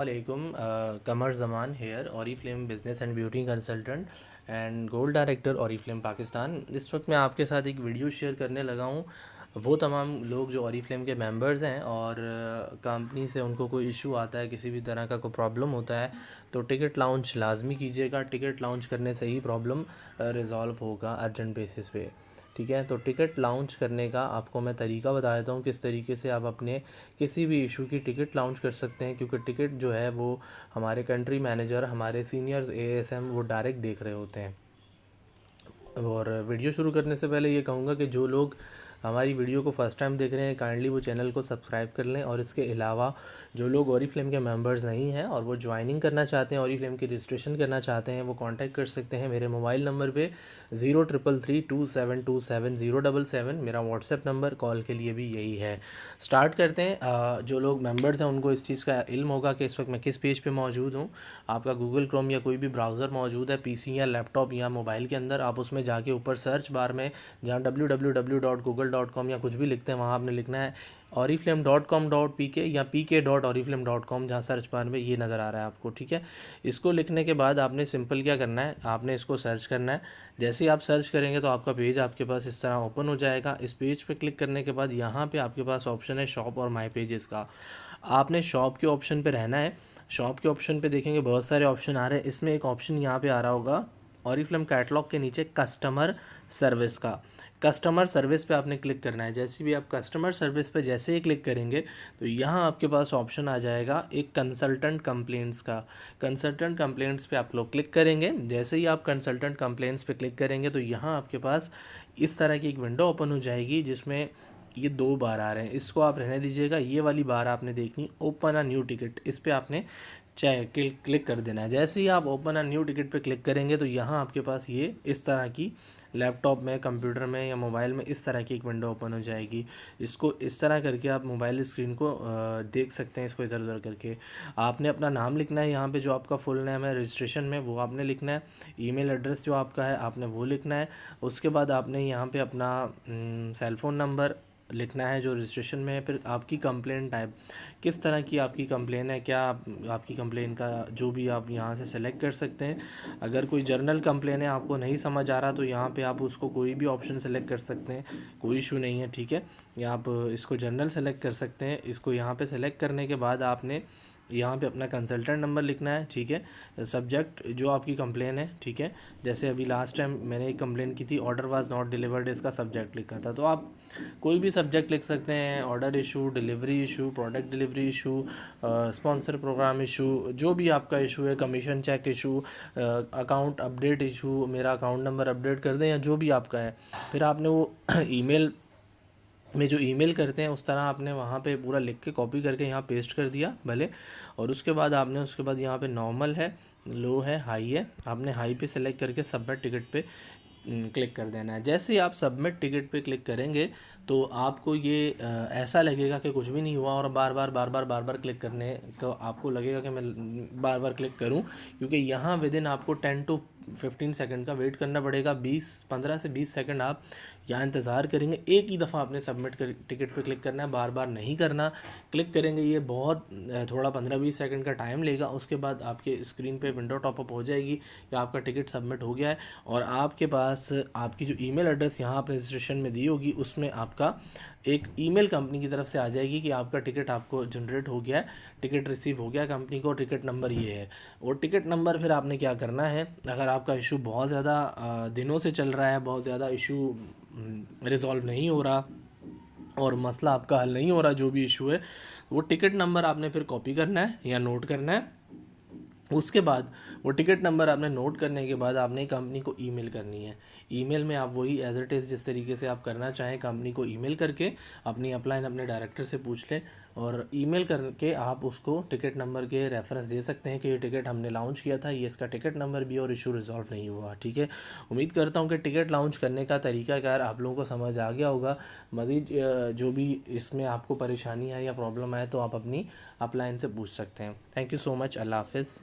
वालेकुम। Qamar Zaman here Oriflame business and beauty consultant and gold director Oriflame Pakistan. इस वक्त मैं आपके साथ एक वीडियो शेयर करने लगा हूँ। वो तमाम लोग जो ऑरीफ्लेम के मेंबर्स हैं और कंपनी से उनको कोई इशू आता है, किसी भी तरह का कोई प्रॉब्लम होता है, तो टिकट लॉन्च लाजमी कीजिएगा। टिकट लॉन्च करने से ही प्रॉब्लम रिज़ॉल्व होगा अर्जेंट बेसिस पे। ठीक है, तो टिकट लॉन्च करने का आपको मैं तरीका बता देता हूँ, किस तरीके से आप अपने किसी भी इशू की टिकट लॉन्च कर सकते हैं। क्योंकि टिकट जो है वो हमारे कंट्री मैनेजर, हमारे सीनियर्स एएसएम वो डायरेक्ट देख रहे होते हैं। और वीडियो शुरू करने से पहले ये कहूँगा कि जो लोग हमारी वीडियो को फर्स्ट टाइम देख रहे हैं, काइंडली वो चैनल को सब्सक्राइब कर लें। और इसके अलावा जो लोग ऑरीफ्लेम के मेंबर्स नहीं हैं और वो ज्वाइनिंग करना चाहते हैं, ऑरीफ्लेम की रजिस्ट्रेशन करना चाहते हैं, वो कांटेक्ट कर सकते हैं मेरे मोबाइल नंबर पे 033327277077। मेरा व्हाट्सएप नंबर कॉल के लिए भी यही है। स्टार्ट करते हैं। जो लोग मेंबर्स हैं उनको इस चीज़ का इल्म होगा कि इस वक्त मैं किस पेज पे मौजूद हूँ। आपका गूगल क्रोम या कोई भी ब्राउज़र मौजूद है पीसी या लैपटॉप या मोबाइल के अंदर, आप उसमें जाके ऊपर सर्च बार में जहाँ www.google.com या कुछ भी लिखते हैं, वहाँ आपने लिखना है oriflame.com.pk या pk.oriflame.com, जहाँ सर्च बार में ये नज़र आ रहा है आपको। ठीक है, इसको लिखने के बाद आपने सिंपल क्या करना है, आपने इसको सर्च करना है। जैसे ही आप सर्च करेंगे तो आपका पेज आपके पास इस तरह ओपन हो जाएगा। इस पेज पे क्लिक करने के बाद यहाँ पे आपके पास ऑप्शन है शॉप और माई पेजेस का। आपने शॉप के ऑप्शन पे रहना है। शॉप के ऑप्शन पे देखेंगे बहुत सारे ऑप्शन आ रहे हैं। इसमें एक ऑप्शन यहाँ पे आ रहा होगा ऑरीफ्लेम कैटलॉग के नीचे कस्टमर सर्विस का। कस्टमर सर्विस पे आपने क्लिक करना है। जैसे भी आप कस्टमर सर्विस पे जैसे ही क्लिक करेंगे तो यहाँ आपके पास ऑप्शन आ जाएगा एक कंसल्टेंट कंप्लेंट्स का। कंसल्टेंट कंप्लेंट्स पे आप लोग क्लिक करेंगे। जैसे ही आप कंसल्टेंट कंप्लेंट्स पे क्लिक करेंगे तो यहाँ आपके पास इस तरह की एक विंडो ओपन हो जाएगी, जिसमें ये दो बार आ रहे हैं। इसको आप रहने दीजिएगा। ये वाली बार आपने देखनी ओपन अ न्यू टिकट, इस पर आपने चाहे क्लिक कर देना है। जैसे ही आप ओपन अ न्यू टिकट पे क्लिक करेंगे तो यहाँ आपके पास ये इस तरह की लैपटॉप में, कंप्यूटर में या मोबाइल में इस तरह की एक विंडो ओपन हो जाएगी। इसको इस तरह करके आप मोबाइल स्क्रीन को देख सकते हैं। इसको इधर उधर करके आपने अपना नाम लिखना है। यहाँ पे जो आपका फुल नेम है रजिस्ट्रेशन में वो आपने लिखना है। ईमेल एड्रेस जो आपका है आपने वो लिखना है। उसके बाद आपने यहाँ पे अपना सेल फ़ोन नंबर लिखना है जो रजिस्ट्रेशन में है। फिर आपकी कंप्लेन टाइप, किस तरह की आपकी कंप्लेन है, क्या आपकी कंप्लेन का जो भी आप यहाँ से सेलेक्ट कर सकते हैं। अगर कोई जर्नल कंप्लेन है, आपको नहीं समझ आ रहा, तो यहाँ पे आप उसको कोई भी ऑप्शन सेलेक्ट कर सकते हैं, कोई इशू नहीं है। ठीक है, या आप इसको जर्नल सेलेक्ट कर सकते हैं। इसको यहाँ पे सेलेक्ट करने के बाद आपने यहाँ पे अपना कंसल्टेंट नंबर लिखना है। ठीक है, सब्जेक्ट जो आपकी कंप्लेन है। ठीक है, जैसे अभी लास्ट टाइम मैंने एक कंप्लेन की थी, ऑर्डर वाज नॉट डिलीवर्ड, इसका सब्जेक्ट लिखा था। तो आप कोई भी सब्जेक्ट लिख सकते हैं, order issue, delivery issue, product delivery issue, sponsor programme issue, जो भी आपका इशू है, commission check issue, account update issue, मेरा अकाउंट नंबर अपडेट कर दें, या जो भी आपका है। फिर आपने वो ईमेल में जो ईमेल करते हैं उस तरह आपने वहाँ पे पूरा लिख के कॉपी करके यहाँ पेस्ट कर दिया भले। और उसके बाद आपने उसके बाद यहाँ पे नॉर्मल है, लो है, हाई है, आपने हाई पे सेलेक्ट करके सबमिट टिकट पे क्लिक कर देना है। जैसे ही आप सबमिट टिकट पे क्लिक करेंगे तो आपको ये ऐसा लगेगा कि कुछ भी नहीं हुआ, और बार बार क्लिक करने को आपको लगेगा कि मैं बार बार क्लिक करूं, क्योंकि यहाँ विद इन आपको 10 to 15 सेकंड का वेट करना पड़ेगा। 15 से 20 सेकंड आप यहाँ इंतज़ार करेंगे। एक ही दफ़ा आपने सबमिट कर टिकट पे क्लिक करना है, बार बार नहीं करना। क्लिक करेंगे ये बहुत थोड़ा 15-20 सेकंड का टाइम लेगा। उसके बाद आपके स्क्रीन पे विंडो टॉपअप हो जाएगी कि आपका टिकट सबमिट हो गया है। और आपके पास आपकी जो ईमेल एड्रेस यहाँ आप रजिस्ट्रेशन में दी होगी, उसमें आपका एक ईमेल कंपनी की तरफ से आ जाएगी कि आपका टिकट आपको जनरेट हो गया है, टिकट रिसीव हो गया कंपनी को, टिकट नंबर ये है। और टिकट नंबर फिर आपने क्या करना है, अगर आपका इशू बहुत ज़्यादा दिनों से चल रहा है, बहुत ज़्यादा इशू रिज़ॉल्व नहीं हो रहा और मसला आपका हल नहीं हो रहा, जो भी इशू है, वो टिकट नंबर आपने फिर कॉपी करना है या नोट करना है। उसके बाद वो टिकट नंबर आपने नोट करने के बाद आपने कंपनी को ईमेल करनी है। ईमेल में आप वही एज इट इज़ जिस तरीके से आप करना चाहें कंपनी को ईमेल करके अपनी अपलाइन अपने डायरेक्टर से पूछ लें, और ईमेल करके आप उसको टिकट नंबर के रेफरेंस दे सकते हैं कि ये टिकट हमने लॉन्च किया था, ये इसका टिकट नंबर भी, और इशू रिजॉल्व नहीं हुआ। ठीक है, उम्मीद करता हूँ कि टिकट लॉन्च करने का तरीकाकार आप लोगों को समझ आ गया होगा। मज़ीद जो भी इसमें आपको परेशानी है या प्रॉब्लम है तो आप अपनी अपलाइन से पूछ सकते हैं। Thank you so much. Allah हाफिज़।